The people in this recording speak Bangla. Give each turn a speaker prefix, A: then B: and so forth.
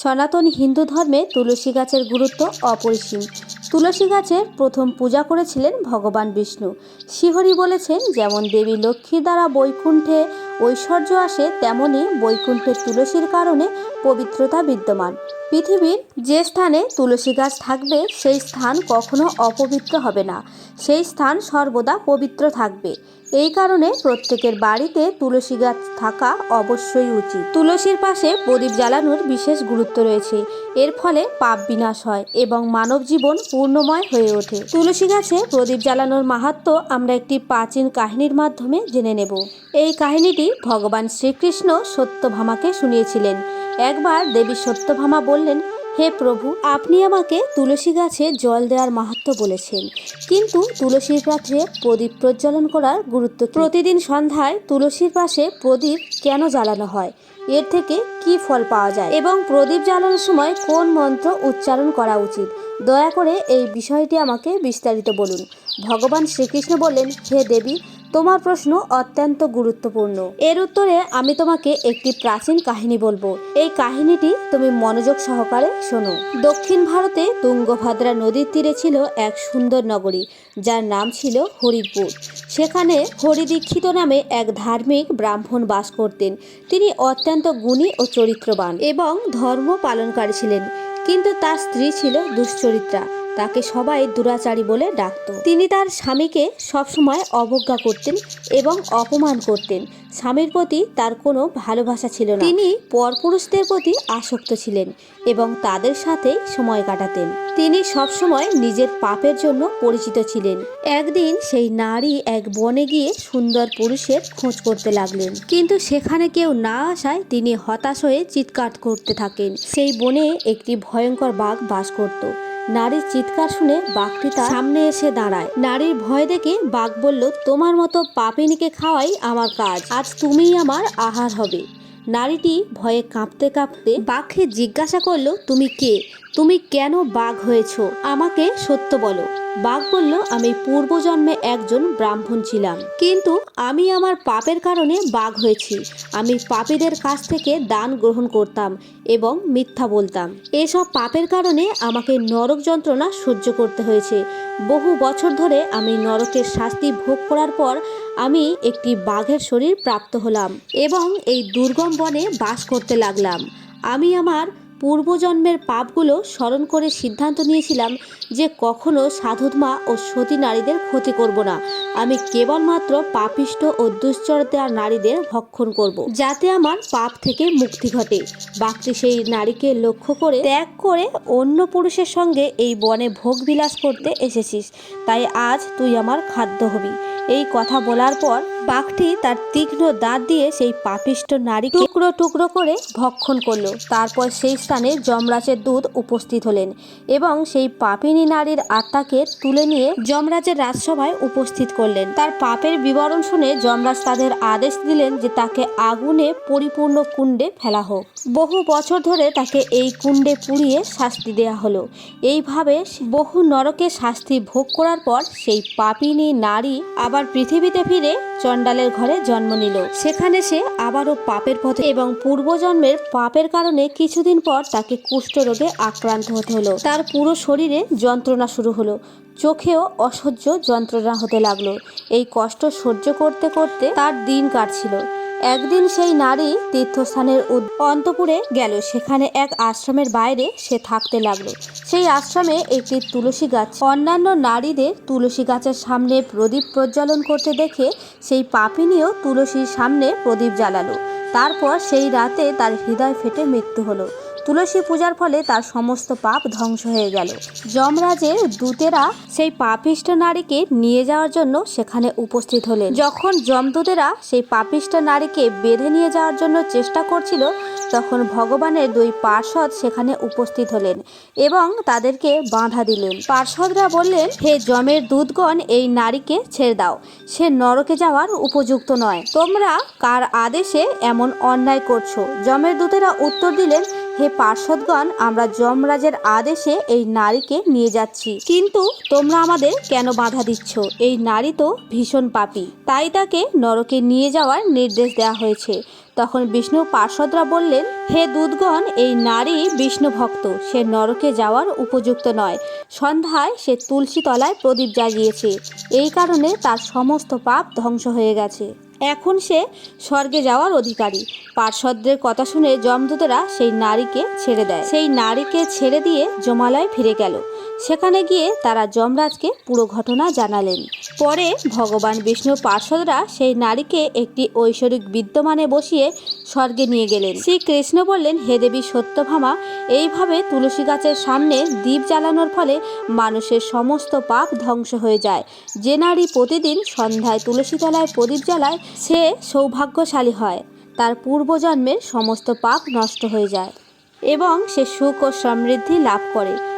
A: সনাতন হিন্দু ধর্মে তুলসী গাছের গুরুত্ব অপরিসীম। তুলসী গাছের প্রথম পূজা করেছিলেন ভগবান বিষ্ণু। শ্রীহরি বলেছেন, যেমন দেবী লক্ষ্মীর দ্বারা বৈকুণ্ঠে ঐশ্বর্য আসে, তেমনি বৈকুণ্ঠে তুলসীর কারণে পবিত্রতা বিদ্যমান। পৃথিবীর যে স্থানে তুলসী গাছ থাকবে সেই স্থান কখনো অপবিত্র হবে না, সেই স্থান সর্বদা পবিত্র থাকবে। এই কারণে প্রত্যেকের বাড়িতে তুলসী গাছ থাকা অবশ্যই উচিত। তুলসীর পাশে প্রদীপ জ্বালানোর বিশেষ গুরুত্ব রয়েছে। এর ফলে পাপ বিনাশ হয় এবং মানব জীবন পূর্ণময় হয়ে ওঠে। তুলসী গাছে প্রদীপ জ্বালানোর মাহাত্ম্য আমরা একটি প্রাচীন কাহিনীর মাধ্যমে জেনে নেব। এই কাহিনীটি ভগবান শ্রীকৃষ্ণ সত্যভামাকে শুনিয়েছিলেন। একবার দেবী সত্যভামা বললেন, হে প্রভু, আপনি আমাকে তুলসী গাছে জল দেওয়ার মাহাত্ম্য বলেছেন, কিন্তু তুলসীর পাশে প্রদীপ প্রজ্বলন করার গুরুত্ব কি? প্রতিদিন সন্ধ্যায় তুলসীর পাশে প্রদীপ কেন জ্বালানো হয়? এর থেকে কি ফল পাওয়া যায় এবং প্রদীপ জ্বালানোর সময় কোন মন্ত্র উচ্চারণ করা উচিত? দয়া করে এই বিষয়টি আমাকে বিস্তারিত বলুন। ভগবান শ্রীকৃষ্ণ বললেন, হে দেবী, তোমার প্রশ্ন অত্যন্ত গুরুত্বপূর্ণ। এর উত্তরে আমি তোমাকে একটি প্রাচীন কাহিনী বলবো। এই কাহিনীটি তুমি মনোযোগ সহকারে শোনো। দক্ষিণ ভারতে তুঙ্গভদ্রা নদীর তীরে ছিল এক সুন্দর নগরী, যার নাম ছিল হরিপুর। সেখানে হরিদীক্ষিত নামে এক ধার্মিক ব্রাহ্মণ বাস করতেন। তিনি অত্যন্ত গুণী ও চরিত্রবান এবং ধর্ম পালনকারী ছিলেন, কিন্তু তার স্ত্রী ছিল দুশ্চরিত্রা। তাকে সবাই দুরাচারী বলে ডাকত। তিনি তার স্বামীকে সবসময় অবজ্ঞা করতেন এবং অপমান করতেন। স্বামীর প্রতি তার কোনো ভালোবাসা ছিল না। তিনি পরপুরুষদের প্রতি আসক্ত ছিলেন এবং তাদের সাথে সময় কাটাতেন। তিনি সবসময় নিজের পাপের জন্য পরিচিত ছিলেন। একদিন সেই নারী এক বনে গিয়ে সুন্দর পুরুষের খোঁজ করতে লাগলেন, কিন্তু সেখানে কেউ না আসায় তিনি হতাশ হয়ে চিৎকার করতে থাকেন। সেই বনে একটি ভয়ঙ্কর বাঘ বাস করত। নারীর চিৎকার শুনে বাঘটি তার সামনে এসে দাঁড়ায়। নারীর ভয় দেখে বাঘ বলল, তোমার মতো পাপিনীকে খাওয়াই আমার কাজ, আজ তুমিই আমার আহার হবে। নারীটি ভয়ে কাঁপতে কাঁপতে বাঘকে জিজ্ঞাসা করলো, তুমি কে? তুমি কেন বাঘ হয়েছ? আমাকে সত্য বলো। বাঘ বলল, আমি পূর্বজন্মে একজন ব্রাহ্মণ ছিলাম, কিন্তু আমি আমার পাপের কারণে বাঘ হয়েছি। আমি পাপীদের কাছ থেকে দান গ্রহণ করতাম এবং মিথ্যা বলতাম। এসব পাপের কারণে আমাকে নরক যন্ত্রণা সহ্য করতে হয়েছে। বহু বছর ধরে আমি নরকের শাস্তি ভোগ করার পর আমি একটি বাঘের শরীর প্রাপ্ত হলাম এবং এই দুর্গম বনে বাস করতে লাগলাম। আমি আমার পূর্বজন্মের পাপগুলো স্মরণ করে সিদ্ধান্ত নিয়েছিলাম যে কখনো সাধুত্মা ও সতী নারীদের ক্ষতি করব না। আমি কেবলমাত্র পাপিষ্ঠ ও দুশ্চরিত্রা নারীদের ভক্ষণ করব, যাতে আমার পাপ থেকে মুক্তি ঘটে। বাঘটি সেই নারীকে লক্ষ্য করে ত্যাগ করে অন্য পুরুষের সঙ্গে এই বনে ভোগ বিলাস করতে এসেছিস, তাই আজ তুই আমার খাদ্য হবি। এই কথা বলার পর বাঘটি তার তীক্ষ্ণ দাঁত দিয়ে সেই পাপিষ্ঠ নারীকে টুকরো টুকরো করে ভক্ষণ করলো। তারপর সেই স্থানে যমরাজের দূত উপস্থিত হলেন এবং সেই পাপিনী নারীর আত্মাকে তুলে নিয়ে যমরাজের রাজসভায় উপস্থিত করলেন। তার পাপের বিবরণ শুনে যমরাজ তাদের আদেশ দিলেন যে তাকে আগুনে পরিপূর্ণ কুণ্ডে ফেলা হোক। বহু বছর ধরে তাকে এই কুণ্ডে পুড়িয়ে শাস্তি দেয়া হলো। এইভাবে বহু নরকে শাস্তি ভোগ করার পর সেই পাপিনী নারী আবার পৃথিবীতে ফিরে চণ্ডালের ঘরে জন্ম নিল। সেখানে সে আবারও পাপের পথে এবং পূর্বজন্মের পাপের কারণে কিছুদিন পর তাকে কুষ্ঠরোগে আক্রান্ত হতে হলো। তার পুরো শরীরে যন্ত্রণা শুরু হলো, চোখেও অসহ্য যন্ত্রণা হতে লাগলো। এই কষ্ট সহ্য করতে করতে তার দিন কাটছিল। একদিন সেই নারী তীর্থস্থানের অন্তপুরে গেল। সেখানে এক আশ্রমের বাইরে সে থাকতে লাগলো। সেই আশ্রমে একটি তুলসী গাছ। অন্যান্য নারীদের তুলসী গাছের সামনে প্রদীপ প্রজ্বলন করতে দেখে সেই পাপিনীও তুলসীর সামনে প্রদীপ জ্বালালো। তারপর সেই রাতে তার হৃদয় ফেটে মৃত্যু হলো। তুলসী পূজার ফলে তার সমস্ত পাপ ধ্বংস হয়ে গেল। যমরাজের দূতেরা সেই পাপিষ্ঠ নারীকে নিয়ে যাওয়ার জন্য সেখানে উপস্থিত হলেন। যখন যমদূতেরা সেই পাপিষ্ঠ নারীকে বেঁধে নিয়ে যাওয়ার জন্য চেষ্টা করছিল, তখন ভগবানের দুই পার্ষদ সেখানে উপস্থিত হলেন এবং তাদেরকে বাঁধা দিলেন। পার্ষদরা বললেন, হে যমের দূতগণ, এই নারীকে ছেড়ে দাও, সে নরকে যাওয়ার উপযুক্ত নয়। তোমরা কার আদেশে এমন অন্যায় করছো? যমের দূতেরা উত্তর দিলেন, হে পার্ষদগণ, আমরা যমরাজের আদেশে এই নারীকে নিয়ে যাচ্ছি, কিন্তু তোমরা আমাদের কেন বাধা দিচ্ছ? এই নারী তো ভীষণ পাপী, তাই তাকে নরকে নিয়ে যাওয়ার নির্দেশ দেওয়া হয়েছে। তখন বিষ্ণু পার্ষদরা বললেন, হে দূতগণ, এই নারী বিষ্ণু ভক্ত, সে নরকে যাওয়ার উপযুক্ত নয়। সন্ধ্যায় সে তুলসী তলায় প্রদীপ জ্বালিয়েছে, এই কারণে তার সমস্ত পাপ ধ্বংস হয়ে গেছে। এখন সে স্বর্গে যাওয়ার অধিকারী। পার্ষদদের কথা শুনে যমদূতেরা সেই নারীকে ছেড়ে দেয়। সেই নারীকে ছেড়ে দিয়ে যমালয় ফিরে গেল। সেখানে গিয়ে তারা যমরাজকে পুরো ঘটনা জানালেন। পরে ভগবান বিষ্ণুর পার্ষদরা সেই নারীকে একটি ঐশ্বরিক বিদ্যমানে বসিয়ে স্বর্গে নিয়ে গেলেন। শ্রীকৃষ্ণ বললেন, হে দেবী সত্যভামা, এইভাবে তুলসী গাছের সামনে দীপ জ্বালানোর ফলে মানুষের সমস্ত পাপ ধ্বংস হয়ে যায়। যে নারী প্রতিদিন সন্ধ্যায় তুলসী তলায় প্রদীপ জ্বালায় সে সৌভাগ্যশালী হয়। তার পূর্বজন্মের সমস্ত পাপ নষ্ট হয়ে যায় এবং সে সুখ ও সমৃদ্ধি লাভ করে।